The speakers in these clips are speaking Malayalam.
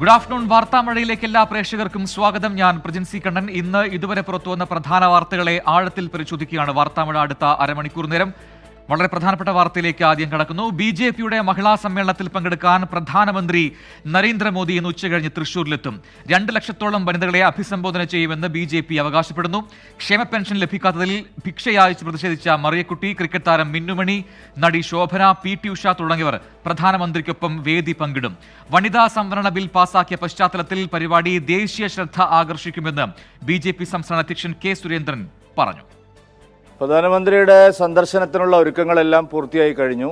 Good afternoon. വാർത്താമഴയിലേക്ക് എല്ലാ പ്രേക്ഷകർക്കും സ്വാഗതം. ഞാൻ പ്രജിൻസി കണ്ണൻ. ഇന്ന് ഇതുവരെ പുറത്തുവന്ന പ്രധാന വാർത്തകളെ ആഴത്തിൽ പരിശോധിക്കുകയാണ് വാർത്താമഴ അടുത്ത അരമണിക്കൂർ നേരം. വളരെ പ്രധാനപ്പെട്ട വാർത്തയിലേക്ക് ആദ്യം കടക്കുന്നു. ബി.ജെ.പിയുടെ മഹിളാ സമ്മേളനത്തിൽ പങ്കെടുക്കാൻ പ്രധാനമന്ത്രി നരേന്ദ്രമോദി ഇന്ന് ഉച്ചകഴിഞ്ഞ് തൃശൂരിലെത്തും. 2 ലക്ഷത്തോളം വനിതകളെ അഭിസംബോധന ചെയ്യുമെന്ന് ബി.ജെ.പി അവകാശപ്പെടുന്നു. ക്ഷേമ പെൻഷൻ ലഭിക്കാത്തതിൽ ഭിക്ഷയാഴ്ച പ്രതിഷേധിച്ച മറിയക്കുട്ടി, ക്രിക്കറ്റ് താരം മിന്നുമണി, നടി ശോഭന, പി.ടി. ഉഷ തുടങ്ങിയവർ പ്രധാനമന്ത്രിക്കൊപ്പം വേദി പങ്കിടും. വനിതാ സംവരണ ബിൽ പാസാക്കിയ പശ്ചാത്തലത്തിൽ പരിപാടി ദേശീയ ശ്രദ്ധ ആകർഷിക്കുമെന്ന് ബി.ജെ.പി സംസ്ഥാന അധ്യക്ഷൻ കെ സുരേന്ദ്രൻ പറഞ്ഞു. പ്രധാനമന്ത്രിയുടെ സന്ദർശനത്തിനുള്ള ഒരുക്കങ്ങളെല്ലാം പൂർത്തിയായി കഴിഞ്ഞു.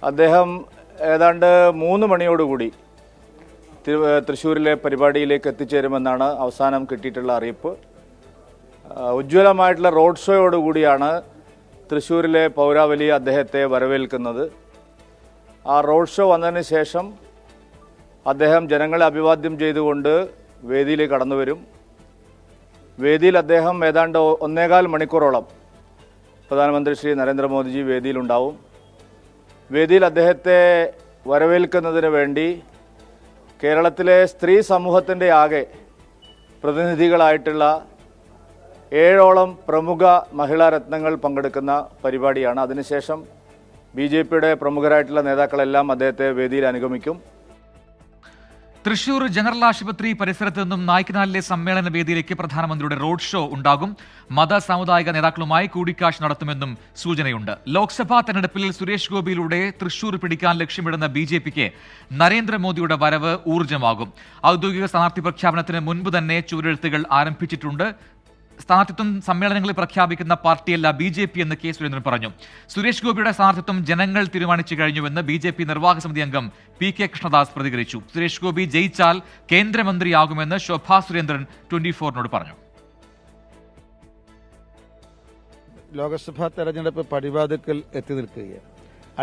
അദ്ദേഹം ഏതാണ്ട് 3 മണിയോടുകൂടി തൃശ്ശൂരിലെ പരിപാടിയിലേക്ക് എത്തിച്ചേരുമെന്നാണ് അവസാനം കിട്ടിയിട്ടുള്ള അറിയിപ്പ്. ഉജ്ജ്വലമായിട്ടുള്ള റോഡ് ഷോയോടുകൂടിയാണ് തൃശ്ശൂരിലെ പൗരാവലി അദ്ദേഹത്തെ വരവേൽക്കുന്നത്. ആ റോഡ് ഷോ വന്നതിന് ശേഷം അദ്ദേഹം ജനങ്ങളെ അഭിവാദ്യം ചെയ്തുകൊണ്ട് വേദിയിലേക്ക് കടന്നു വരും. വേദിയിൽ അദ്ദേഹം ഏതാണ്ട് 1.25 മണിക്കൂറോളം പ്രധാനമന്ത്രി ശ്രീ നരേന്ദ്രമോദിജി വേദിയിലുണ്ടാവും. വേദിയിൽ അദ്ദേഹത്തെ വരവേൽക്കുന്നതിന് വേണ്ടി കേരളത്തിലെ സ്ത്രീ സമൂഹത്തിൻ്റെ ആകെ പ്രതിനിധികളായിട്ടുള്ള 7ഓളം പ്രമുഖ മഹിളാ രത്നങ്ങൾ പങ്കെടുക്കുന്ന പരിപാടിയാണ്. അതിനുശേഷം ബി.ജെ.പിയുടെ പ്രമുഖരായിട്ടുള്ള നേതാക്കളെല്ലാം അദ്ദേഹത്തെ വേദിയിൽ അനുഗമിക്കും. തൃശൂർ ജനറൽ ആശുപത്രി പരിസരത്ത് നിന്നും നായ്ക്കനാലിലെ സമ്മേളന വേദിയിലേക്ക് പ്രധാനമന്ത്രിയുടെ റോഡ് ഷോ ഉണ്ടാകും. മത സാമുദായിക നേതാക്കളുമായി കൂടിക്കാഴ്ച നടത്തുമെന്നും സൂചനയുണ്ട്. ലോക്സഭാ തെരഞ്ഞെടുപ്പിൽ സുരേഷ് ഗോപിയിലൂടെ തൃശൂർ പിടിക്കാൻ ലക്ഷ്യമിടുന്ന ബി.ജെ.പിക്ക് നരേന്ദ്രമോദിയുടെ വരവ് ഊർജ്ജമാകും. ഔദ്യോഗിക സ്ഥാനാർത്ഥി പ്രഖ്യാപനത്തിന് മുൻപ് തന്നെ ചുവരെഴുത്തുകൾ ആരംഭിച്ചിട്ടുണ്ട്. സ്ഥാനാർത്ഥിത്വം സമ്മേളനങ്ങളിൽ പ്രഖ്യാപിക്കുന്ന പാർട്ടിയല്ല ബി.ജെ.പി എന്ന് കെ സുരേന്ദ്രൻ പറഞ്ഞു. സുരേഷ് ഗോപിയുടെ സ്ഥാനാർത്ഥിത്വം ജനങ്ങൾ തീരുമാനിച്ചു കഴിഞ്ഞുവെന്ന് ബി.ജെ.പി നിർവാഹക സമിതി അംഗം പി.കെ. കൃഷ്ണദാസ് പ്രതികരിച്ചു. സുരേഷ് ഗോപി ജയിച്ചാൽ കേന്ദ്രമന്ത്രിയാകുമെന്ന് ശോഭാ സുരേന്ദ്രൻ 24നോട് പറഞ്ഞു. ലോക്സഭാ തെരഞ്ഞെടുപ്പ് പടിവാതിക്കൽ എത്തി നിൽക്കുകയാണ്.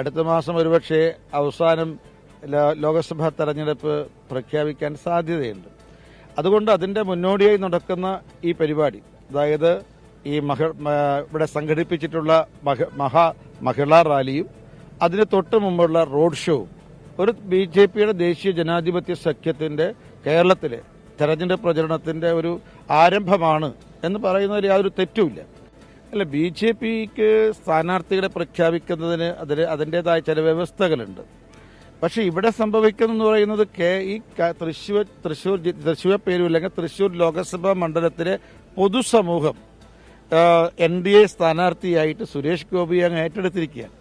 അടുത്ത മാസം ഒരുപക്ഷെ അവസാനം ലോക്സഭാ തെരഞ്ഞെടുപ്പ് പ്രഖ്യാപിക്കാൻ സാധ്യതയുണ്ട്. അതുകൊണ്ട് അതിന്റെ മുന്നോടിയായി നടക്കുന്ന ഈ പരിപാടി, അതായത് ഈ ഇവിടെ സംഘടിപ്പിച്ചിട്ടുള്ള മഹിളാ റാലിയും അതിന് തൊട്ട് മുമ്പുള്ള റോഡ് ഷോവും ഒരു ബി.ജെ.പിയുടെ ദേശീയ ജനാധിപത്യ സഖ്യത്തിന്റെ കേരളത്തിലെ തെരഞ്ഞെടുപ്പ് പ്രചരണത്തിന്റെ ഒരു ആരംഭമാണ് എന്ന് പറയുന്നതിൽ യാതൊരു തെറ്റുമില്ല. അല്ല, ബി.ജെ.പിക്ക് സ്ഥാനാർത്ഥികളെ പ്രഖ്യാപിക്കുന്നതിന് അതിൻ്റെതായ ചില വ്യവസ്ഥകളുണ്ട്. പക്ഷെ ഇവിടെ സംഭവിക്കുന്നതെന്ന് പറയുന്നത് ഈ തൃശൂർ പേരുമില്ലെങ്കിൽ തൃശൂർ ലോക്സഭാ മണ്ഡലത്തിലെ പൊതുസമൂഹം NDA സ്ഥാനാർത്ഥിയായിട്ട് സുരേഷ് ഗോപി അങ്ങ് ഏറ്റെടുത്തിരിക്കുകയാണ്.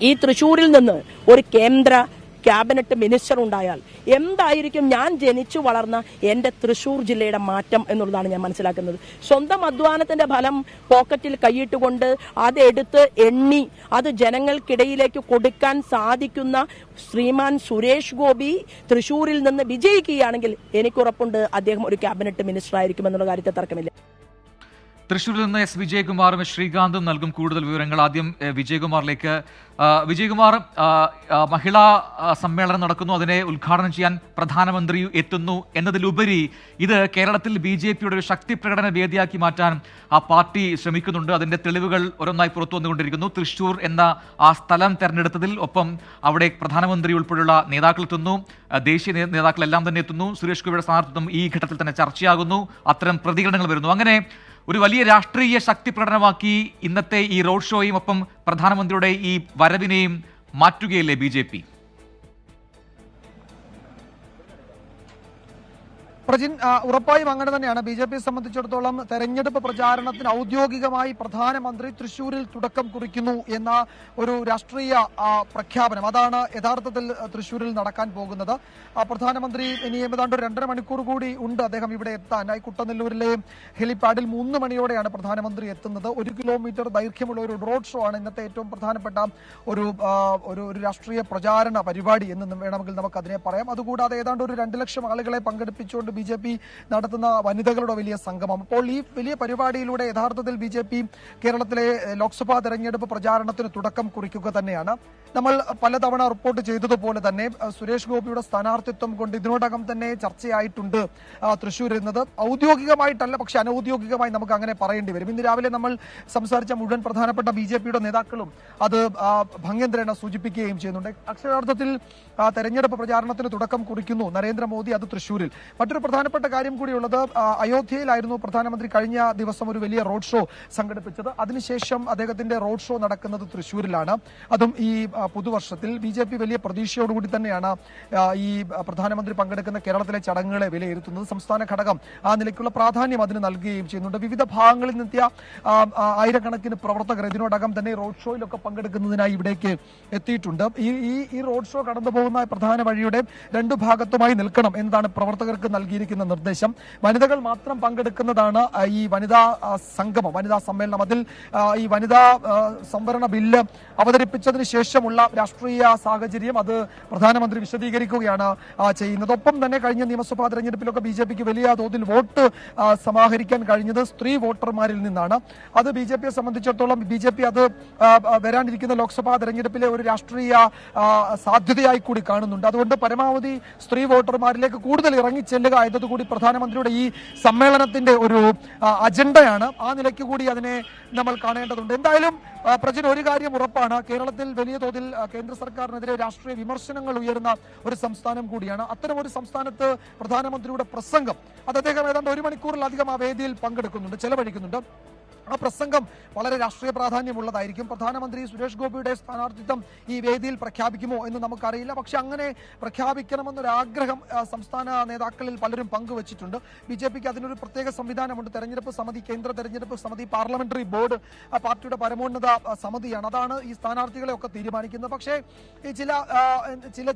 ഈ തൃശൂരിൽ നിന്ന് ഒരു കേന്ദ്ര ക്യാബിനറ്റ് മിനിസ്റ്റർ ഉണ്ടായാൽ എന്തായിരിക്കും ഞാൻ ജനിച്ചു വളർന്ന എന്റെ തൃശൂർ ജില്ലയുടെ മാറ്റം എന്നുള്ളതാണ് ഞാൻ മനസ്സിലാക്കുന്നത്. സ്വന്തം അധ്വാനത്തിന്റെ ഫലം പോക്കറ്റിൽ കൈയിട്ടുകൊണ്ട് അതെടുത്ത് എണ്ണി അത് ജനങ്ങൾക്കിടയിലേക്ക് കൊടുക്കാൻ സാധിക്കുന്ന ശ്രീമാൻ സുരേഷ് ഗോപി തൃശൂരിൽ നിന്ന് വിജയിക്കുകയാണെങ്കിൽ എനിക്കുറപ്പുണ്ട് അദ്ദേഹം ഒരു ക്യാബിനറ്റ് മിനിസ്റ്റർ ആയിരിക്കും എന്നുള്ള കാര്യത്തിൽ തർക്കമില്ല. തൃശ്ശൂരിൽ നിന്ന് എസ് വിജയകുമാറും ശ്രീകാന്തും നൽകും കൂടുതൽ വിവരങ്ങൾ. ആദ്യം വിജയകുമാറിലേക്ക്. വിജയകുമാർ, മഹിളാ സമ്മേളനം നടക്കുന്നു, അതിനെ ഉദ്ഘാടനം ചെയ്യാൻ പ്രധാനമന്ത്രി എത്തുന്നു എന്നതിലുപരി ഇത് കേരളത്തിൽ ബി.ജെ.പിയുടെ ഒരു ശക്തി പ്രകടന വേദിയാക്കി മാറ്റാൻ ആ പാർട്ടി ശ്രമിക്കുന്നുണ്ട്. അതിന്റെ തെളിവുകൾ ഓരോന്നായി പുറത്തു വന്നുകൊണ്ടിരിക്കുന്നു. തൃശ്ശൂർ എന്ന ആ സ്ഥലം തെരഞ്ഞെടുത്തതിൽ ഒപ്പം അവിടെ പ്രധാനമന്ത്രി ഉൾപ്പെടെയുള്ള നേതാക്കൾ എത്തുന്നു, ദേശീയ നേതാക്കളെല്ലാം തന്നെ എത്തുന്നു. സുരേഷ് ഗോപിയുടെ സ്ഥാനാർത്ഥിത്വം ഈ ഘട്ടത്തിൽ തന്നെ ചർച്ചയാകുന്നു. അത്തരം പ്രതികരണങ്ങൾ വരുന്നു. അങ്ങനെ ഒരു വലിയ രാഷ്ട്രീയ ശക്തി പ്രകടനമാക്കി ഇന്നത്തെ ഈ റോഡ് ഷോയും ഒപ്പം പ്രധാനമന്ത്രിയുടെ ഈ വരവിനെയും മാറ്റുകയല്ലേ ബി.ജെ.പി? പ്രജിൻ, ഉറപ്പായും അങ്ങനെ തന്നെയാണ്. ബി.ജെ.പിയെ സംബന്ധിച്ചിടത്തോളം തെരഞ്ഞെടുപ്പ് പ്രചാരണത്തിന് ഔദ്യോഗികമായി പ്രധാനമന്ത്രി തൃശ്ശൂരിൽ തുടക്കം കുറിക്കുന്നു എന്ന ഒരു രാഷ്ട്രീയ പ്രഖ്യാപനം, അതാണ് യഥാർത്ഥത്തിൽ തൃശ്ശൂരിൽ നടക്കാൻ പോകുന്നത്. പ്രധാനമന്ത്രി ഇനി ഏതാണ്ട് 2.5 മണിക്കൂർ കൂടി ഉണ്ട് അദ്ദേഹം ഇവിടെ എത്താൻ. കുട്ടനെല്ലൂരിലെ ഹെലിപാഡിൽ 3 മണിയോടെയാണ് പ്രധാനമന്ത്രി എത്തുന്നത്. 1 കിലോമീറ്റർ ദൈർഘ്യമുള്ള ഒരു റോഡ് ഷോ ആണ് ഇന്നത്തെ ഏറ്റവും പ്രധാനപ്പെട്ട ഒരു രാഷ്ട്രീയ പ്രചാരണ പരിപാടി എന്ന് വേണമെങ്കിൽ നമുക്ക് അതിനെ പറയാം. അതുകൂടാതെ ഏതാണ്ട് ഒരു 2 ലക്ഷം ആളുകളെ പങ്കെടുപ്പിച്ചുകൊണ്ട് BJP നടത്തുന്ന വനിതകളുടെ വലിയ സംഗമം. അപ്പോൾ ഈ വലിയ പരിപാടിയിലൂടെ യഥാർത്ഥത്തിൽ BJP കേരളത്തിലെ ലോക്സഭാ തെരഞ്ഞെടുപ്പ് പ്രചാരണത്തിന് തുടക്കം കുറിക്കുക തന്നെയാണ്. നമ്മൾ പലതവണ റിപ്പോർട്ട് ചെയ്തതുപോലെ തന്നെ സുരേഷ് ഗോപിയുടെ സ്ഥാനാർത്ഥിത്വം കൊണ്ട് ഇതിനോടകം തന്നെ ചർച്ചയായിട്ടുണ്ട് തൃശ്ശൂർ എന്നത്. ഔദ്യോഗികമായിട്ടല്ല, പക്ഷെ അനൌദ്യോഗികമായി നമുക്ക് അങ്ങനെ പറയേണ്ടി വരും. ഇന്ന് രാവിലെ നമ്മൾ സംസാരിച്ച മുഴുവൻ പ്രധാനപ്പെട്ട BJPയുടെ നേതാക്കളും അത് ഭംഗ്യന്തരേണ സൂചിപ്പിക്കുകയും ചെയ്യുന്നുണ്ട്. അക്ഷരാർത്ഥത്തിൽ തെരഞ്ഞെടുപ്പ് പ്രചാരണത്തിന് തുടക്കം കുറിക്കുന്നു നരേന്ദ്രമോദി, അത് തൃശ്ശൂരിൽ. മറ്റൊരു പ്രധാനപ്പെട്ട കാര്യം കൂടിയുള്ളത്, അയോധ്യയിലായിരുന്നു പ്രധാനമന്ത്രി കഴിഞ്ഞ ദിവസം ഒരു വലിയ റോഡ് ഷോ സംഘടിപ്പിച്ചത്. അതിനുശേഷം അദ്ദേഹത്തിന്റെ റോഡ് ഷോ നടക്കുന്നത് തൃശ്ശൂരിലാണ്. അതും ഈ പുതുവർഷത്തിൽ. BJP വലിയ പ്രതീക്ഷയോടുകൂടി തന്നെയാണ് ഈ പ്രധാനമന്ത്രി പങ്കെടുക്കുന്ന കേരളത്തിലെ ചടങ്ങുകളെ വിലയിരുത്തുന്നത്. സംസ്ഥാന ഘടകം ആ നിലയ്ക്കുള്ള പ്രാധാന്യം അതിന് നൽകുകയും ചെയ്യുന്നുണ്ട്. വിവിധ ഭാഗങ്ങളിൽ നിന്നെത്തിയ ആയിരക്കണക്കിന് പ്രവർത്തകർ ഇതിനോടകം തന്നെ റോഡ് ഷോയിലൊക്കെ പങ്കെടുക്കുന്നതിനായി ഇവിടേക്ക് എത്തിയിട്ടുണ്ട്. ഈ റോഡ് ഷോ കടന്നു പോകുന്ന പ്രധാന വഴിയുടെ രണ്ടു ഭാഗത്തുമായി നിൽക്കണം എന്നതാണ് പ്രവർത്തകർക്ക് നൽകിയിരിക്കുന്ന നിർദ്ദേശം. വനിതകൾ മാത്രം പങ്കെടുക്കുന്നതാണ് ഈ വനിതാ സംഗമം, വനിതാ സമ്മേളനം. അതിൽ ഈ വനിതാ സംവരണ ബില്ല് അവതരിപ്പിച്ചതിന് ശേഷമുള്ള രാഷ്ട്രീയ സാഹചര്യം അത് പ്രധാനമന്ത്രി വിശദീകരിക്കുകയാണ് ചെയ്യുന്നത്. ഒപ്പം തന്നെ കഴിഞ്ഞ നിയമസഭാ തെരഞ്ഞെടുപ്പിലൊക്കെ BJPക്ക് വലിയ തോതിൽ വോട്ട് സമാഹരിക്കാൻ കഴിഞ്ഞത് സ്ത്രീ വോട്ടർമാരിൽ നിന്നാണ്. അത് BJPയെ സംബന്ധിച്ചിടത്തോളം BJP അത് വരാനിരിക്കുന്ന ലോക്സഭാ തെരഞ്ഞെടുപ്പിലെ ഒരു രാഷ്ട്രീയ സാധ്യതയായി കൂടി കാണുന്നുണ്ട്. അതുകൊണ്ട് പരമാവധി സ്ത്രീ വോട്ടർമാരിലേക്ക് കൂടുതൽ ഇറങ്ങിച്ചെല്ലുക എന്നതുകൂടി പ്രധാനമന്ത്രിയുടെ ഈ സമ്മേളനത്തിന്റെ ഒരു അജണ്ടയാണ്. ആ നിലയ്ക്ക് കൂടി അതിനെ നമ്മൾ കാണേണ്ടതുണ്ട്. എന്തായാലും പ്രജൻ, ഒരു കാര്യം ഉറപ്പാണ്, കേരളത്തിൽ വലിയ തോതിൽ കേന്ദ്ര സർക്കാരിനെതിരെ രാഷ്ട്രീയ വിമർശനങ്ങൾ ഉയരുന്ന ഒരു സംസ്ഥാനം കൂടിയാണ്. അത്തരം ഒരു സംസ്ഥാനത്ത് പ്രധാനമന്ത്രിയുടെ പ്രസംഗം അത് അദ്ദേഹം ഏതാണ്ട് 1 മണിക്കൂറിലധികം ആ വേദിയിൽ പങ്കെടുക്കുന്നുണ്ട്, ചെലവഴിക്കുന്നുണ്ട്. ആ പ്രസംഗം വളരെ രാഷ്ട്രീയ പ്രാധാന്യമുള്ളതായിരിക്കും. പ്രധാനമന്ത്രി സുരേഷ് ഗോപിയുടെ സ്ഥാനാർത്ഥിത്വം ഈ വേദിയിൽ പ്രഖ്യാപിക്കുമോ എന്ന് നമുക്കറിയില്ല. പക്ഷെ അങ്ങനെ പ്രഖ്യാപിക്കണമെന്നൊരാഗ്രഹം സംസ്ഥാന നേതാക്കളിൽ പലരും പങ്കുവച്ചിട്ടുണ്ട്. BJPക്ക് അതിനൊരു പ്രത്യേക സംവിധാനമുണ്ട്. തെരഞ്ഞെടുപ്പ് സമിതി, കേന്ദ്ര തെരഞ്ഞെടുപ്പ് സമിതി, പാർലമെന്ററി ബോർഡ് പാർട്ടിയുടെ പരമോന്നത സമിതിയാണ്. അതാണ് ഈ സ്ഥാനാർത്ഥികളെ ഒക്കെ തീരുമാനിക്കുന്നത്. പക്ഷേ ഈ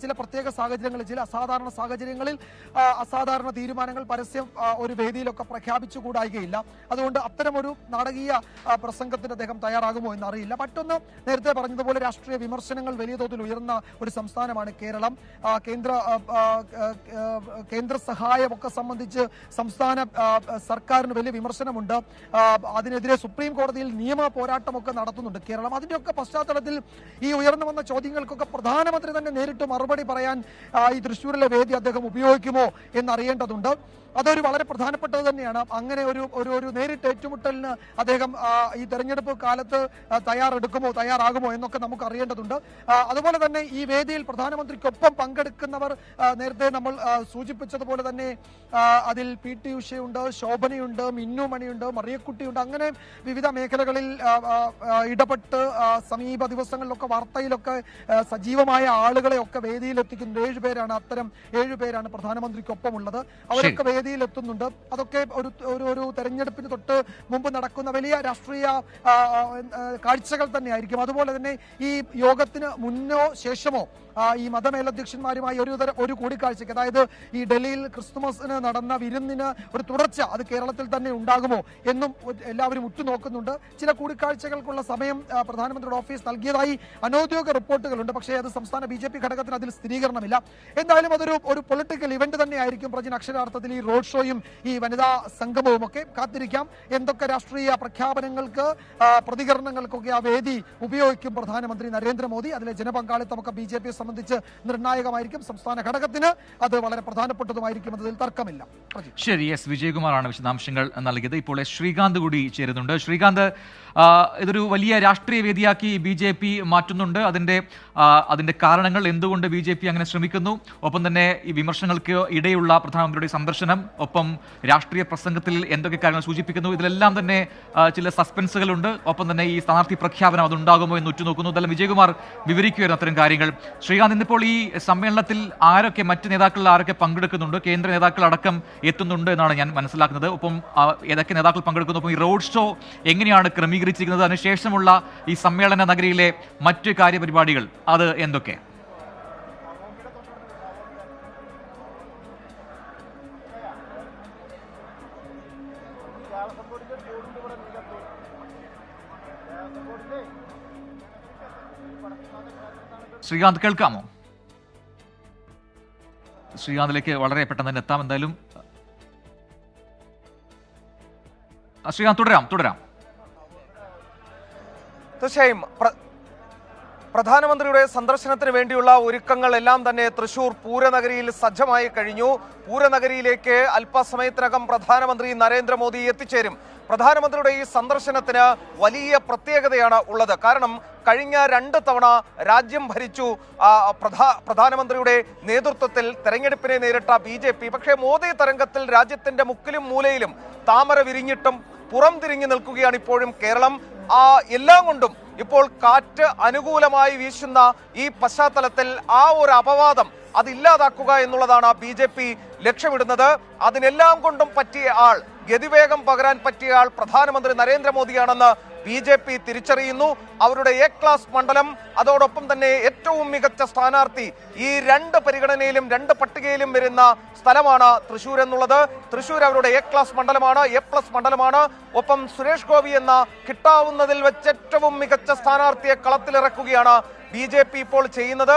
ചില പ്രത്യേക സാഹചര്യങ്ങളിൽ, ചില അസാധാരണ സാഹചര്യങ്ങളിൽ അസാധാരണ തീരുമാനങ്ങൾ പരസ്യം ഒരു വേദിയിലൊക്കെ പ്രഖ്യാപിച്ചുകൂടായികയില്ല. അതുകൊണ്ട് അത്തരമൊരു നാടകീയ പ്രസംഗത്തിന് അദ്ദേഹം തയ്യാറാകുമോ എന്നറിയില്ല. മറ്റൊന്ന്, നേരത്തെ പറഞ്ഞതുപോലെ രാഷ്ട്രീയ വിമർശനങ്ങൾ വലിയ തോതിൽ ഉയർന്ന ഒരു സംസ്ഥാനമാണ് കേരളം. കേന്ദ്ര സഹായമൊക്കെ സംബന്ധിച്ച് സംസ്ഥാന സർക്കാരിന് വലിയ വിമർശനമുണ്ട്. അതിനെതിരെ സുപ്രീം കോടതിയിൽ നിയമ പോരാട്ടമൊക്കെ നടത്തുന്നുണ്ട് കേരളം. അതിന്റെയൊക്കെ പശ്ചാത്തലത്തിൽ ഈ ഉയർന്നു വന്ന ചോദ്യങ്ങൾക്കൊക്കെ പ്രധാനമന്ത്രി തന്നെ നേരിട്ട് മറുപടി പറയാൻ ഈ തൃശ്ശൂരിലെ വേദി അദ്ദേഹം ഉപയോഗിക്കുമോ എന്നറിയേണ്ടതുണ്ട്. അതൊരു വളരെ പ്രധാനപ്പെട്ടത് തന്നെയാണ്. അങ്ങനെ ഒരു നേരിട്ട് ഏറ്റുമുട്ടലിന് അദ്ദേഹം ഈ തെരഞ്ഞെടുപ്പ് കാലത്ത് തയ്യാറാകുമോ എന്നൊക്കെ നമുക്ക് അറിയേണ്ടതുണ്ട്. അതുപോലെ തന്നെ ഈ വേദിയിൽ പ്രധാനമന്ത്രിക്കൊപ്പം പങ്കെടുക്കുന്നവർ നേരത്തെ നമ്മൾ സൂചിപ്പിച്ചതുപോലെ തന്നെ അതിൽ PT ഉഷയുണ്ട്, ശോഭനയുണ്ട്, മിന്നു മണിയുണ്ട്, മറിയക്കുട്ടിയുണ്ട്. അങ്ങനെ വിവിധ മേഖലകളിൽ ഇടപെട്ട് സമീപ ദിവസങ്ങളിലൊക്കെ വാർത്തയിലൊക്കെ സജീവമായ ആളുകളെ ഒക്കെ വേദിയിൽ എത്തിക്കുന്നത് 7 പേരാണ്. അത്തരം 7 പേരാണ് പ്രധാനമന്ത്രിക്കൊപ്പം ഉള്ളത്. അവരൊക്കെ എത്തുന്നുണ്ട്. അതൊക്കെ ഒരു തെരഞ്ഞെടുപ്പിന് തൊട്ട് മുമ്പ് നടക്കുന്ന വലിയ രാഷ്ട്രീയ കാഴ്ചകൾ തന്നെയായിരിക്കും. അതുപോലെ തന്നെ ഈ യോഗത്തിന് മുന്നോ ശേഷമോ ഈ മതമേലധ്യക്ഷന്മാരുമായി ഒരു കൂടിക്കാഴ്ചയ്ക്ക്, അതായത് ഈ ഡൽഹിയിൽ ക്രിസ്തുമസിന് നടന്ന വിരുന്നിന് ഒരു തുടർച്ച അത് കേരളത്തിൽ തന്നെ ഉണ്ടാകുമോ എന്നും എല്ലാവരും ഉറ്റുനോക്കുന്നുണ്ട്. ചില കൂടിക്കാഴ്ചകൾക്കുള്ള സമയം പ്രധാനമന്ത്രിയുടെ ഓഫീസ് നൽകിയതായി അനൌദ്യോഗിക റിപ്പോർട്ടുകളുണ്ട്. പക്ഷേ അത് സംസ്ഥാന BJP ഘടകത്തിന് അതിൽ സ്ഥിരീകരണമില്ല. എന്തായാലും അതൊരു പൊളിറ്റിക്കൽ ഇവന്റ് തന്നെയായിരിക്കും പ്രജൻ. അക്ഷരാർത്ഥത്തിൽ ഈ റോഡ് ഷോയും ഈ വനിതാ സംഗമവും ഒക്കെ കാത്തിരിക്കാം. എന്തൊക്കെ രാഷ്ട്രീയ പ്രഖ്യാപനങ്ങൾക്ക്, പ്രതികരണങ്ങൾക്കൊക്കെ ആ വേദി ഉപയോഗിക്കും പ്രധാനമന്ത്രി നരേന്ദ്രമോദി. അതിലെ ജനപങ്കാളിത്തമൊക്കെ BJPയെ സംബന്ധിച്ച് നിർണായകമായിരിക്കും. സംസ്ഥാന ഘടകത്തിന് അത് വളരെ പ്രധാനപ്പെട്ടതുമായിരിക്കും എന്നതിൽ തർക്കമില്ല. ശരി, എസ് വിജയകുമാറാണ് വിശദാംശങ്ങൾ നൽകിയത്. ഇപ്പോൾ ശ്രീകാന്ത് കൂടി ചേരുന്നുണ്ട്. ശ്രീകാന്ത്, ഇതൊരു വലിയ രാഷ്ട്രീയ വേദിയാക്കി BJP മാറ്റുന്നുണ്ട്. അതിന്റെ കാരണങ്ങൾ, എന്തുകൊണ്ട് BJP അങ്ങനെ ശ്രമിക്കുന്നു, ഒപ്പം തന്നെ ഈ വിമർശനങ്ങൾക്ക് ഇടയുള്ള പ്രധാനമന്ത്രിയുടെ സന്ദർശനം, ഒപ്പം രാഷ്ട്രീയ പ്രസംഗത്തിൽ എന്തൊക്കെ കാര്യങ്ങൾ സൂചിപ്പിക്കുന്നു, ഇതിലെല്ലാം തന്നെ ചില സസ്പെൻസുകളുണ്ട്. ഒപ്പം തന്നെ ഈ സ്ഥാനാർത്ഥി പ്രഖ്യാപനം അതുണ്ടാകുമോ എന്ന് ഉറ്റുനോക്കുന്നു. ഇതെല്ലാം വിജയകുമാർ വിവരിക്കുകയായിരുന്നു അത്തരം കാര്യങ്ങൾ. ശ്രീകാന്ത്, ഇന്നിപ്പോൾ ഈ സമ്മേളനത്തിൽ മറ്റ് നേതാക്കളിൽ ആരൊക്കെ പങ്കെടുക്കുന്നുണ്ട്? കേന്ദ്ര നേതാക്കൾ അടക്കം എത്തുന്നുണ്ട് എന്നാണ് ഞാൻ മനസ്സിലാക്കുന്നത്. ഒപ്പം ഏതൊക്കെ നേതാക്കൾ പങ്കെടുക്കുന്നു? ഒപ്പം ഈ റോഡ് ഷോ എങ്ങനെയാണ് ക്രമീകരിച്ചിരിക്കുന്നത്? അതിനുശേഷമുള്ള ഈ സമ്മേളന നഗരിയിലെ മറ്റ് കാര്യപരിപാടികൾ അത് എന്തൊക്കെ? ശ്രീകാന്ത്, കേൾക്കാമോ? ശ്രീകാന്തിലേക്ക് വളരെ പെട്ടെന്ന് തന്നെ എത്താം. എന്തായാലും ശ്രീകാന്ത് തുടരാം. തീർച്ചയായും പ്രധാനമന്ത്രിയുടെ സന്ദർശനത്തിന് വേണ്ടിയുള്ള ഒരുക്കങ്ങൾ എല്ലാം തന്നെ തൃശൂർ പൂരനഗരിയിൽ സജ്ജമായി കഴിഞ്ഞു. പൂരനഗരിയിലേക്ക് അല്പസമയത്തിനകം പ്രധാനമന്ത്രി നരേന്ദ്രമോദി എത്തിച്ചേരും. പ്രധാനമന്ത്രിയുടെ ഈ സന്ദർശനത്തിന് വലിയ പ്രത്യേകതയാണ് ഉള്ളത്. കാരണം കഴിഞ്ഞ 2 തവണ രാജ്യം ഭരിച്ചു പ്രധാനമന്ത്രിയുടെ നേതൃത്വത്തിൽ തെരഞ്ഞെടുപ്പിനെ നേരിട്ട BJP. പക്ഷേ മോദി തരംഗത്തിൽ രാജ്യത്തിന്റെ മുക്കിലും മൂലയിലും താമര വിരിഞ്ഞിട്ടും പുറം തിരിഞ്ഞു നിൽക്കുകയാണ് ഇപ്പോഴും കേരളം. എല്ലാം കൊണ്ടും ഇപ്പോൾ കാറ്റ് അനുകൂലമായി വീശുന്ന ഈ പശ്ചാത്തലത്തിൽ ആ ഒരു അപവാദം അതില്ലാതാക്കുക എന്നുള്ളതാണ് BJP ലക്ഷ്യമിടുന്നത്. അതിനെല്ലാം കൊണ്ടും പറ്റിയ ആൾ, ഗതിവേഗം പകരാൻ പറ്റിയ ആൾ പ്രധാനമന്ത്രി നരേന്ദ്രമോദിയാണെന്ന് BJP തിരിച്ചറിയുന്നു. അവരുടെ എ ക്ലാസ് മണ്ഡലം, അതോടൊപ്പം തന്നെ ഏറ്റവും മികച്ച സ്ഥാനാർത്ഥി, ഈ 2 പരിഗണനയിലും 2 പട്ടികയിലും വരുന്ന സ്ഥലമാണ് തൃശ്ശൂർ എന്നുള്ളത്. തൃശ്ശൂർ അവരുടെ എ ക്ലാസ് മണ്ഡലമാണ്, A+ മണ്ഡലമാണ്. ഒപ്പം സുരേഷ് ഗോപി എന്ന കിട്ടാവുന്നതിൽ വെച്ച് ഏറ്റവും മികച്ച സ്ഥാനാർത്ഥിയെ കളത്തിലിറക്കുകയാണ് BJP ഇപ്പോൾ ചെയ്യുന്നത്.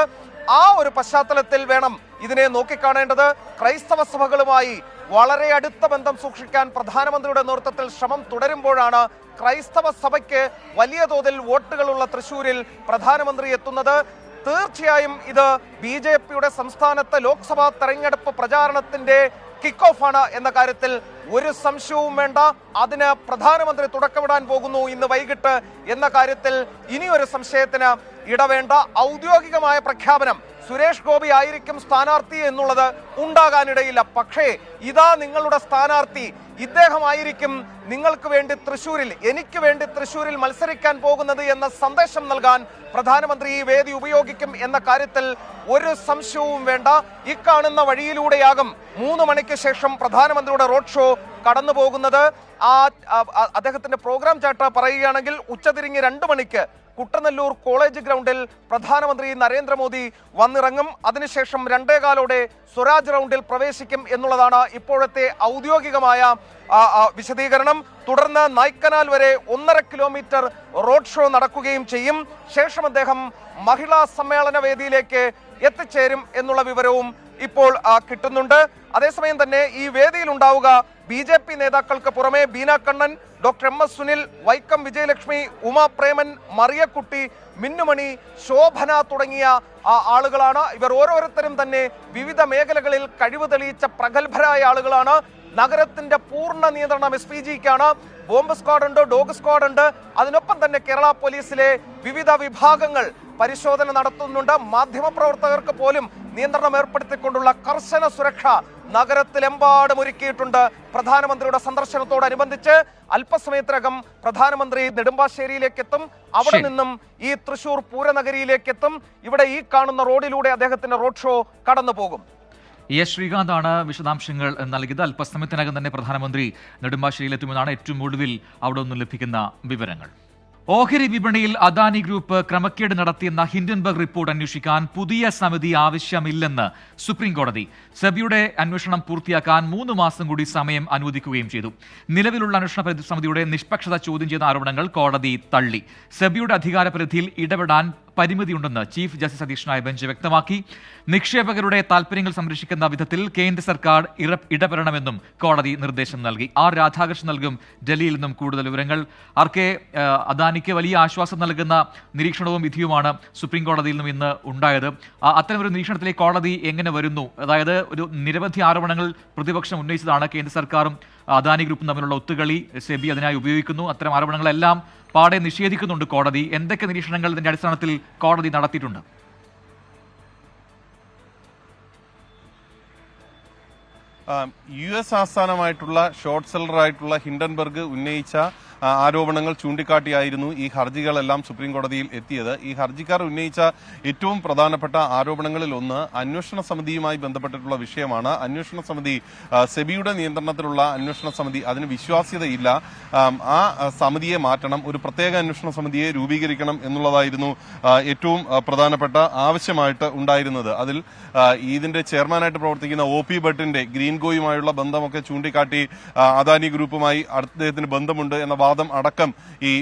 ആ ഒരു പശ്ചാത്തലത്തിൽ വേണം ഇതിനെ നോക്കിക്കാണേണ്ടത്. ക്രൈസ്തവ സഭകളുമായി വളരെ അടുത്ത ബന്ധം സൂക്ഷിക്കാൻ പ്രധാനമന്ത്രിയുടെ നേതൃത്വത്തിൽ ശ്രമം തുടരുമ്പോഴാണ് ക്രൈസ്തവ സഭയ്ക്ക് വലിയ തോതിൽ വോട്ടുകളുള്ള തൃശ്ശൂരിൽ പ്രധാനമന്ത്രി എത്തുന്നത്. തീർച്ചയായും ഇത് BJPയുടെ സംസ്ഥാനത്ത് ലോക്സഭാ തെരഞ്ഞെടുപ്പ് പ്രചാരണത്തിന്റെ കിക്ക് ഓഫ് ആണ് എന്ന കാര്യത്തിൽ ഒരു സംശയവും വേണ്ട. അതിന് പ്രധാനമന്ത്രി തുടക്കമിടാൻ പോകുന്നു ഇന്ന് വൈകിട്ട് എന്ന കാര്യത്തിൽ ഇനിയൊരു സംശയത്തിന് ഇടവേണ്ട. ഔദ്യോഗികമായ പ്രഖ്യാപനം സുരേഷ് ഗോപി ആയിരിക്കും സ്ഥാനാർത്ഥി എന്നുള്ളത് ഉണ്ടാകാനിടയില്ല. പക്ഷേ ഇതാ നിങ്ങളുടെ സ്ഥാനാർത്ഥി, ഇദ്ദേഹമായിരിക്കും നിങ്ങൾക്ക് വേണ്ടി തൃശ്ശൂരിൽ, എനിക്ക് വേണ്ടി തൃശ്ശൂരിൽ മത്സരിക്കാൻ പോകുന്നത് എന്ന സന്ദേശം നൽകാൻ പ്രധാനമന്ത്രി ഈ വേദി ഉപയോഗിക്കും എന്ന കാര്യത്തിൽ ഒരു സംശയവും വേണ്ട. ഈ കാണുന്ന വഴിയിലൂടെയാകും 3 മണിക്ക് ശേഷം പ്രധാനമന്ത്രിയുടെ റോഡ് ഷോ കടന്നു പോകുന്നത്. അദ്ദേഹത്തിന്റെ പ്രോഗ്രാം ചാർട്ട് പറയുകയാണെങ്കിൽ ഉച്ചതിരിഞ്ഞ് 2 മണിക്ക് കുട്ടനെല്ലൂർ കോളേജ് ഗ്രൗണ്ടിൽ പ്രധാനമന്ത്രി നരേന്ദ്രമോദി വന്നിറങ്ങും. അതിനുശേഷം 2:15 സ്വരാജ് റൗണ്ടിൽ പ്രവേശിക്കും എന്നുള്ളതാണ് ഇപ്പോഴത്തെ ഔദ്യോഗികമായ വിശദീകരണം. തുടർന്ന് നായ്ക്കനാൽ വരെ 1.5 കിലോമീറ്റർ റോഡ് ഷോ നടക്കുകയും ചെയ്യും. ശേഷം അദ്ദേഹം മഹിളാ സമ്മേളന വേദിയിലേക്ക് എത്തിച്ചേരും എന്നുള്ള വിവരവും ഇപ്പോൾ കിട്ടുന്നുണ്ട്. അതേസമയം തന്നെ ഈ വേദിയിൽ ഉണ്ടാവുക BJP നേതാക്കൾക്ക് പുറമെ ബീന കണ്ണൻ, ഡോക്ടർ MS സുനിൽ, വൈക്കം വിജയലക്ഷ്മി, ഉമാ പ്രേമൻ, മറിയക്കുട്ടി, മിന്നുമണി, ശോഭന തുടങ്ങിയ ആളുകളാണ്. ഇവർ ഓരോരുത്തരും തന്നെ വിവിധ മേഖലകളിൽ കഴിവ് തെളിയിച്ച പ്രഗത്ഭരായ ആളുകളാണ്. നഗരത്തിന്റെ പൂർണ്ണ നിയന്ത്രണം SPGക്കാണ്. ബോംബ് സ്ക്വാഡ് ഉണ്ട്, ഡോഗ് സ്ക്വാഡ് ഉണ്ട്. അതിനൊപ്പം തന്നെ കേരള പോലീസിലെ വിവിധ വിഭാഗങ്ങൾ പരിശോധന നടത്തുന്നുണ്ട്. മാധ്യമപ്രവർത്തകർക്ക് പോലും നിയന്ത്രണം ഏർപ്പെടുത്തിക്കൊണ്ടുള്ള കർശന സുരക്ഷ നഗരത്തിലെമ്പാടും ഒരുക്കിയിട്ടുണ്ട്. പ്രധാനമന്ത്രിയുടെ സന്ദർശനത്തോടനുബന്ധിച്ച് അല്പസമയത്തിനകം പ്രധാനമന്ത്രി നെടുമ്പാശ്ശേരിയിലേക്ക് എത്തും. അവിടെ നിന്നും ഈ തൃശൂർ പൂരനഗരിയിലേക്ക് എത്തും. ഇവിടെ ഈ കാണുന്ന റോഡിലൂടെ അദ്ദേഹത്തിന്റെ റോഡ് ഷോ കടന്നു പോകും. എസ് ശ്രീകാന്താണ് വിശദാംശങ്ങൾ നൽകിയത്. അല്പസമയത്തിനകം തന്നെ പ്രധാനമന്ത്രി നെടുമ്പാശ്ശേരിയിലെത്തുമെന്നാണ് ഏറ്റവും ഒടുവിൽ അവിടെ നിന്നും ലഭിക്കുന്ന വിവരങ്ങൾ. ഓഹരി വിപണിയിൽ അദാനി ഗ്രൂപ്പ് ക്രമക്കേട് നടത്തിയെന്ന ഹിൻഡൻബർഗ് റിപ്പോർട്ട് അന്വേഷിക്കാൻ പുതിയ സമിതി ആവശ്യമില്ലെന്ന് സുപ്രീം കോടതി. സെബിയുടെ അന്വേഷണം പൂർത്തിയാക്കാൻ 3 മാസം കൂടി സമയം അനുവദിക്കുകയും ചെയ്തു. നിലവിലുള്ള അന്വേഷണ സമിതിയുടെ നിഷ്പക്ഷത ചോദ്യം ചെയ്ത ആരോപണങ്ങൾ കോടതി തള്ളി. സെബിയുടെ അധികാരപരിധിയിൽ ഇടപെടാൻ പരിമിതിയുണ്ടെന്ന് ചീഫ് ജസ്റ്റിസ് അധ്യക്ഷനായ ബെഞ്ച് വ്യക്തമാക്കി. നിക്ഷേപകരുടെ താൽപര്യങ്ങൾ സംരക്ഷിക്കുന്ന വിധത്തിൽ കേന്ദ്ര സർക്കാർ ഇടപെടണമെന്നും കോടതി നിർദ്ദേശം നൽകി. ആർ രാധാകൃഷ്ണൻ നൽകും ഡൽഹിയിൽ നിന്നും കൂടുതൽ വിവരങ്ങൾ. ആർക്കെ, അദാനിക്ക് വലിയ ആശ്വാസം നൽകുന്ന നിരീക്ഷണവും വിധിയുമാണ് സുപ്രീം കോടതിയിൽ നിന്നും ഇന്ന് ഉണ്ടായത്. അത്തരമൊരു നിരീക്ഷണത്തിലേക്ക് കോടതി എങ്ങനെ വരുന്നു? അതായത് ഒരു നിരവധി ആരോപണങ്ങൾ പ്രതിപക്ഷം ഉന്നയിച്ചതാണ്. കേന്ദ്ര സർക്കാരും അദാനി ഗ്രൂപ്പും തമ്മിലുള്ള ഒത്തുകളി സെബി അതിനായി ഉപയോഗിക്കുന്നു. അത്തരം ആരോപണങ്ങളെല്ലാം പാടെ നിഷേധിക്കുന്നുണ്ട് കോടതി. എന്തൊക്കെ നിരീക്ഷണങ്ങൾ ഇതിന്റെ അടിസ്ഥാനത്തിൽ കോടതി നടത്തിയിട്ടുണ്ട്? US ആസ്ഥാനമായിട്ടുള്ള ഷോർട്ട് സെല്ലറായിട്ടുള്ള ഹിൻഡൻബർഗ് ഉന്നയിച്ച ആരോപണങ്ങൾ ചൂണ്ടിക്കാട്ടിയായിരുന്നു ഈ ഹർജികളെല്ലാം സുപ്രീം കോടതിയിൽ എത്തിയത്. ഈ ഹർജിക്കാർ ഉന്നയിച്ച ഏറ്റവും പ്രധാനപ്പെട്ട ആരോപണങ്ങളിൽ ഒന്ന് അന്വേഷണ സമിതിയുമായി ബന്ധപ്പെട്ടിട്ടുള്ള വിഷയമാണ്. അന്വേഷണ സമിതി, സെബിയുടെ നിയന്ത്രണത്തിലുള്ള അന്വേഷണ സമിതി, അതിന് വിശ്വാസ്യതയില്ല. ആ സമിതിയെ മാറ്റണം, ഒരു പ്രത്യേക അന്വേഷണ സമിതിയെ രൂപീകരിക്കണം എന്നുള്ളതായിരുന്നു ഏറ്റവും പ്രധാനപ്പെട്ട ആവശ്യമായിട്ട് ഉണ്ടായിരുന്നത്. അതിൽ ഇതിന്റെ ചെയർമാനായിട്ട് പ്രവർത്തിക്കുന്ന OP ഭട്ടിന്റെ ഗ്രീൻ ഗോയുമായുള്ള ബന്ധമൊക്കെ ചൂണ്ടിക്കാട്ടി അദാനി ഗ്രൂപ്പുമായി അദ്ദേഹത്തിന് ബന്ധമുണ്ട് എന്ന വാദം അടക്കം ഈ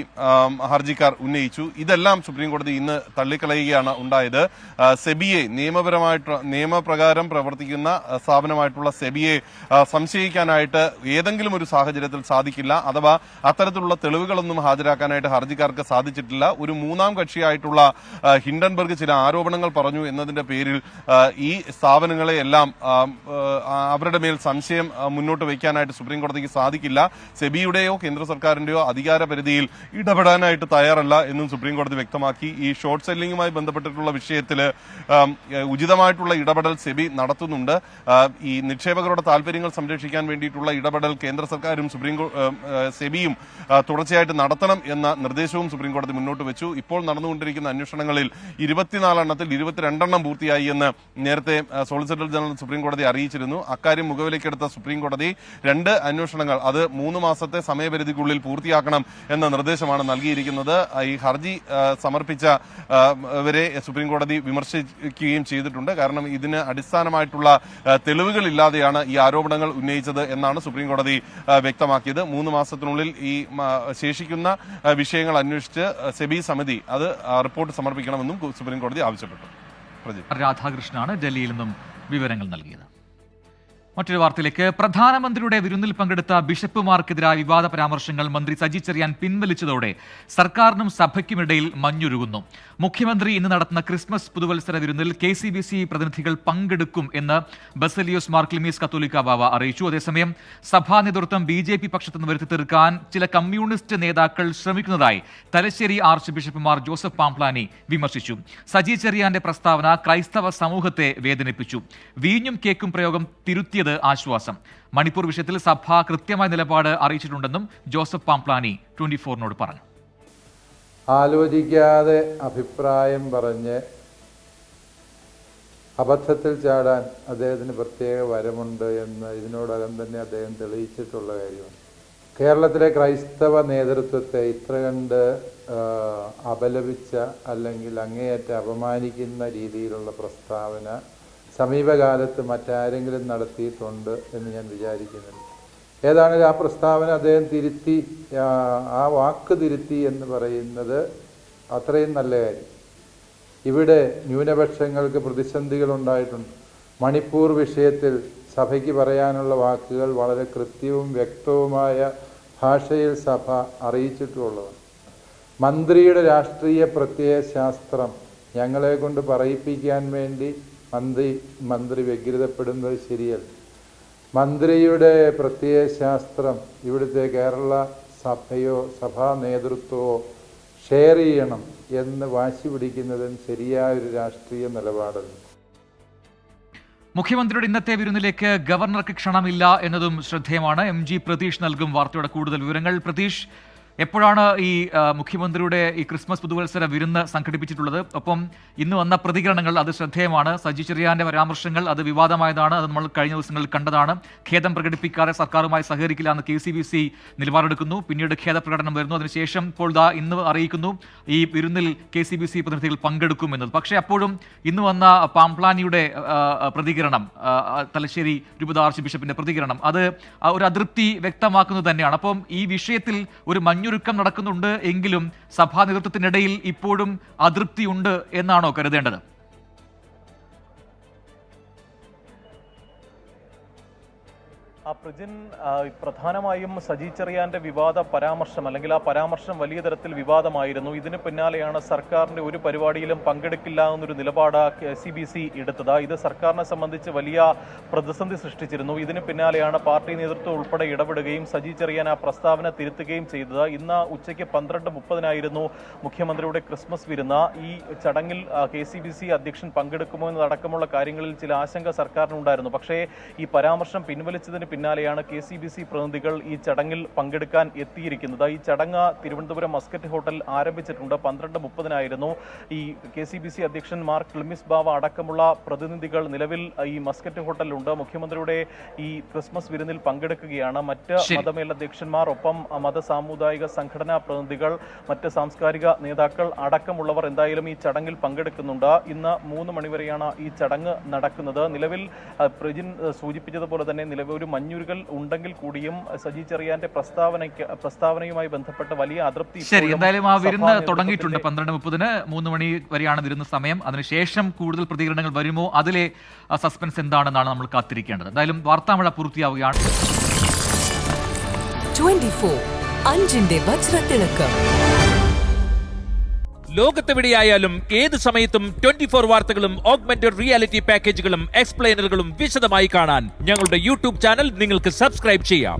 ഹർജിക്കാർ ഉന്നയിച്ചു. ഇതെല്ലാം സുപ്രീം കോടതി ഇന്ന് തള്ളിക്കളയുകയാണ് ഉണ്ടായത്. സെബിയെ നിയമപ്രകാരം പ്രവർത്തിക്കുന്ന സ്ഥാപനമായിട്ടുള്ള സെബിയെ സംശയിക്കാനായിട്ട് ഏതെങ്കിലും ഒരു സാഹചര്യത്തിൽ സാധിക്കില്ല. അഥവാ അത്തരത്തിലുള്ള തെളിവുകളൊന്നും ഹാജരാക്കാനായിട്ട് ഹർജിക്കാർക്ക് സാധിച്ചിട്ടില്ല. ഒരു മൂന്നാം കക്ഷിയായിട്ടുള്ള ഹിൻഡൻബർഗ് ചില ആരോപണങ്ങൾ പറഞ്ഞു എന്നതിന്റെ പേരിൽ ഈ സ്ഥാപനങ്ങളെ എല്ലാം അവരുടെ മേൽ സംശയം മുന്നോട്ട് വയ്ക്കാനായിട്ട് സുപ്രീം കോടതിക്ക് സാധിക്കില്ല. സെബിയുടെയോ കേന്ദ്ര സർക്കാരിന്റെയോ അധികാര പരിധിയിൽ ഇടപെടാനായിട്ട് തയ്യാറല്ല എന്നും സുപ്രീം കോടതി വ്യക്തമാക്കി. ഈ ഷോർട്ട് സെല്ലിംഗുമായി ബന്ധപ്പെട്ടിട്ടുള്ള വിഷയത്തിൽ ഉചിതമായിട്ടുള്ള ഇടപെടൽ സെബി നടത്തുന്നുണ്ട്. ഈ നിക്ഷേപകരുടെ താല്പര്യങ്ങൾ സംരക്ഷിക്കാൻ വേണ്ടിയിട്ടുള്ള ഇടപെടൽ കേന്ദ്ര സർക്കാരും സെബിയും തുടർച്ചയായിട്ട് നടത്തണം എന്ന നിർദ്ദേശവും സുപ്രീം കോടതി മുന്നോട്ട് വെച്ചു. ഇപ്പോൾ നടന്നുകൊണ്ടിരിക്കുന്ന അന്വേഷണങ്ങളിൽ 24 എണ്ണത്തിൽ 22 പൂർത്തിയായി എന്ന് നേരത്തെ സോളിസിറ്റർ ജനറൽ സുപ്രീം കോടതി അറിയിച്ചിരുന്നു. അക്കാര്യം മുഖവിലേക്കെടുത്ത സുപ്രീം കോടതി 2 അന്വേഷണങ്ങൾ അത് 3 മാസത്തെ സമയപരിധിക്കുള്ളിൽ പൂർത്തിയാക്കണം എന്ന നിർദ്ദേശമാണ് നൽകിയിരിക്കുന്നത്. ഈ ഹർജി സമർപ്പിച്ചവരെ സുപ്രീം കോടതി വിമർശിക്കുകയും ചെയ്തിട്ടുണ്ട്. കാരണം ഇതിന് അടിസ്ഥാനമായിട്ടുള്ള തെളിവുകളില്ലാതെയാണ് ഈ ആരോപണങ്ങൾ ഉന്നയിച്ചത് എന്നാണ് സുപ്രീം കോടതി വ്യക്തമാക്കിയത്. 3 മാസത്തിനുള്ളിൽ ഈ ശേഷിക്കുന്ന വിഷയങ്ങൾ അന്വേഷിച്ച് സെബി സമിതി അത് റിപ്പോർട്ട് സമർപ്പിക്കണമെന്നും സുപ്രീം കോടതി ആവശ്യപ്പെട്ടു. രാധാകൃഷ്ണനാണ് ഡൽഹിയിൽ നിന്നും വിവരങ്ങൾ നൽകിയത്. മറ്റൊരു വാർത്തയിലേക്ക്. പ്രധാനമന്ത്രിയുടെ വിരുന്നിൽ പങ്കെടുത്ത ബിഷപ്പുമാർക്കെതിരായ വിവാദ പരാമർശങ്ങൾ മന്ത്രി സജി ചെറിയാൻ പിൻവലിച്ചതോടെ സർക്കാരിനും സഭയ്ക്കുമിടയിൽ മഞ്ഞുരുകുന്നു. മുഖ്യമന്ത്രി ഇന്ന് നടത്തുന്ന ക്രിസ്മസ് പുതുവത്സര വിരുന്നിൽ KCBC പ്രതിനിധികൾ പങ്കെടുക്കും എന്ന് ബസേലിയോസ് മാർ ക്ലിമീസ് കത്തോലിക്ക ബാവ അറിയിച്ചു. അതേസമയം സഭാ നേതൃത്വം BJP പക്ഷത്തുനിന്ന് വരുത്തി തീർക്കാൻ ചില കമ്മ്യൂണിസ്റ്റ് നേതാക്കൾ ശ്രമിക്കുന്നതായി Thalassery arch bishop Mar Joseph Pamplany വിമർശിച്ചു. സജി ചെറിയാന്റെ പ്രസ്താവന ക്രൈസ്തവ സമൂഹത്തെ വേദനിപ്പിച്ചു. വീഞ്ഞും കേക്കും പ്രയോഗം തിരുത്തിയത് ആശ്വാസം. മണിപ്പൂർ വിഷയത്തിൽ സഭ കൃത്യമായ നിലപാട് അറിയിച്ചിട്ടുണ്ടെന്നും ജോസഫ് പാംപ്ലാനി 24 പറഞ്ഞു. ആലോചിക്കാതെ അഭിപ്രായം പറഞ്ഞ് അബദ്ധത്തിൽ ചാടാൻ അദ്ദേഹത്തിന് പ്രത്യേക വരമുണ്ട് എന്ന് ഇതിനോടകം തന്നെ അദ്ദേഹം തെളിയിച്ചിട്ടുള്ള കാര്യമാണ്. കേരളത്തിലെ ക്രൈസ്തവ നേതൃത്വത്തെ ഇത്ര കണ്ട് അപലപിച്ച അല്ലെങ്കിൽ അങ്ങേയറ്റം അപമാനിക്കുന്ന രീതിയിലുള്ള പ്രസ്താവന സമീപകാലത്ത് മറ്റാരെങ്കിലും നടത്തിയിട്ടുണ്ട് എന്ന് ഞാൻ വിചാരിക്കുന്നില്ല. ഏതാണെങ്കിലും ആ പ്രസ്താവന അദ്ദേഹം തിരുത്തി, ആ വാക്ക് തിരുത്തി എന്ന് പറയുന്നത് അത്രയും നല്ല കാര്യം. ഇവിടെ ന്യൂനപക്ഷങ്ങൾക്ക് പ്രതിസന്ധികളുണ്ടായിട്ടുണ്ട്. മണിപ്പൂർ വിഷയത്തിൽ സഭയ്ക്ക് പറയാനുള്ള വാക്കുകൾ വളരെ കൃത്യവും വ്യക്തവുമായ ഭാഷയിൽ സഭ അറിയിച്ചിട്ടുള്ളതാണ്. മന്ത്രിയുടെ രാഷ്ട്രീയ പ്രത്യയശാസ്ത്രം ഞങ്ങളെ കൊണ്ട് പറയിപ്പിക്കാൻ വേണ്ടി മന്ത്രി വ്യഗ്രതപ്പെടുന്നത് ശരിയല്ല. മന്ത്രിയുടെ പ്രത്യയശാസ്ത്രം ഇവിടുത്തെ കേരള സഭയോ സഭാ നേതൃത്വമോ ഷെയർ ചെയ്യണം എന്ന് വാശി പിടിക്കുന്നതും ശരിയായൊരു രാഷ്ട്രീയ നിലപാടല്ല. മുഖ്യമന്ത്രിയുടെ ഇന്നത്തെ വിരുന്നിലേക്ക് ഗവർണർക്ക് ക്ഷണമില്ല എന്നതും ശ്രദ്ധേയമാണ്. MG പ്രതീഷ് നൽകും വാർത്തയുടെ കൂടുതൽ വിവരങ്ങൾ. പ്രതീഷ്, എപ്പോഴാണ് ഈ മുഖ്യമന്ത്രിയുടെ ഈ ക്രിസ്മസ് പുതുവത്സര വിരുന്ന് സംഘടിപ്പിച്ചിട്ടുള്ളത്? ഒപ്പം ഇന്ന് വന്ന പ്രതികരണങ്ങൾ അത് ശ്രദ്ധേയമാണ്. സജി ചെറിയാന്റെ പരാമർശങ്ങൾ അത് വിവാദമായതാണ്. അത് നമ്മൾ കഴിഞ്ഞ ദിവസങ്ങളിൽ കണ്ടതാണ്. ഖേദം പ്രകടിപ്പിക്കാതെ സർക്കാരുമായി സഹകരിക്കില്ല എന്ന് KCBC നിലപാടെടുക്കുന്നു. പിന്നീട് ഖേദപ്രകടനം വരുന്നു. അതിനുശേഷം ഇപ്പോൾ ഇന്ന് അറിയിക്കുന്നു ഈ വിരുന്നിൽ KCBC പ്രതിനിധികൾ പങ്കെടുക്കുമെന്നത്. പക്ഷേ അപ്പോഴും ഇന്ന് വന്ന പാംപ്ലാനിയുടെ പ്രതികരണം, തലശ്ശേരി രൂപത ആർച്ച് ബിഷപ്പിന്റെ പ്രതികരണം, അത് ഒരു അതൃപ്തി വ്യക്തമാക്കുന്നത് തന്നെയാണ്. അപ്പം ഈ വിഷയത്തിൽ ഒരു മഞ്ഞുരുക്കം നടക്കുന്നുണ്ട് എങ്കിലും സഭാ നേതൃത്വത്തിനിടയിൽ ഇപ്പോഴും അതൃപ്തിയുണ്ട് എന്നാണോ കരുതേണ്ടത്? പ്രജിൻ, പ്രധാനമായും സജി ചെറിയാന്റെ വിവാദ പരാമർശം അല്ലെങ്കിൽ ആ പരാമർശം വലിയ തരത്തിൽ വിവാദമായിരുന്നു. ഇതിന് പിന്നാലെയാണ് സർക്കാരിന്റെ ഒരു പരിപാടിയിലും പങ്കെടുക്കില്ല എന്നൊരു നിലപാട് KCBC എടുത്തത്. ഇത് സർക്കാരിനെ സംബന്ധിച്ച് വലിയ പ്രതിസന്ധി സൃഷ്ടിച്ചിരുന്നു. ഇതിന് പിന്നാലെയാണ് പാർട്ടി നേതൃത്വം ഉൾപ്പെടെ ഇടപെടുകയും സജി ചെറിയാൻ ആ പ്രസ്താവന തിരുത്തുകയും ചെയ്തത്. ഇന്ന് ഉച്ചയ്ക്ക് 12:30 മുഖ്യമന്ത്രിയുടെ ക്രിസ്മസ് വിരുന്ന്. ഈ ചടങ്ങിൽ KCBC അധ്യക്ഷൻ പങ്കെടുക്കുമോ എന്നതടക്കമുള്ള കാര്യങ്ങളിൽ ചില ആശങ്ക സർക്കാരിനുണ്ടായിരുന്നു. പക്ഷേ ഈ പരാമർശം പിൻവലിച്ചതിന് പിന്നാലെയാണ് KCBC പ്രതിനിധികൾ ഈ ചടങ്ങിൽ പങ്കെടുക്കാൻ എത്തിയിരിക്കുന്നത്. ഈ ചടങ്ങ് തിരുവനന്തപുരം മസ്കറ്റ് ഹോട്ടൽ ആരംഭിച്ചിട്ടുണ്ട്. 12:30 ഈ KCBC അധ്യക്ഷൻ മാർ ക്ലിമീസ് ബാവ അടക്കമുള്ള പ്രതിനിധികൾ നിലവിൽ ഈ മസ്കറ്റ് ഹോട്ടലിലുണ്ട്. മുഖ്യമന്ത്രിയുടെ ഈ ക്രിസ്മസ് വിരുന്നിൽ പങ്കെടുക്കുകയാണ്. മറ്റ് മതമേലധ്യക്ഷന്മാർ, ഒപ്പം മത സാമുദായിക സംഘടനാ പ്രതിനിധികൾ, മറ്റ് സാംസ്കാരിക നേതാക്കൾ അടക്കമുള്ളവർ എന്തായാലും ഈ ചടങ്ങിൽ പങ്കെടുക്കുന്നുണ്ട്. ഇന്ന് 3 മണി വരെയാണ് ഈ ചടങ്ങ് നടക്കുന്നത്. നിലവിൽ പ്രജിൻ സൂചിപ്പിച്ചതുപോലെ തന്നെ നിലവിൽ ഒരു മഞ്ഞുരുകൽ ഉണ്ടെങ്കിൽ കൂടിയും സജി ചെറിയാന്റെ പ്രസ്താവനയുമായി ബന്ധപ്പെട്ട് വലിയ അതൃപ്തി ശരി, എന്തായാലും ആ വിരുന്ന് തുടങ്ങിയിട്ടുണ്ട്. 12:30 3 മണി വരെയാണ് വിരുന്ന് സമയം. അതിനുശേഷം കൂടുതൽ പ്രതികരണങ്ങൾ വരുമോ, അതിലെ സസ്പെൻസ് എന്താണെന്നാണ് നമ്മൾ കാത്തിരിക്കേണ്ടത്. എന്തായാലും വാർത്താമഴ പൂർത്തിയാവുകയാണ്. 24 അഞ്ചിന്റെ വജ്രത്തിളക്കം. ലോകത്തെവിടെയായാലും ഏത് സമയത്തും 24 വാർത്തകളും ഓഗ്മെന്റഡ് റിയാലിറ്റി പാക്കേജുകളും എക്സ്പ്ലെയിനറുകളും വിശദമായി കാണാൻ ഞങ്ങളുടെ യൂട്യൂബ് ചാനൽ നിങ്ങൾക്ക് സബ്സ്ക്രൈബ് ചെയ്യാം.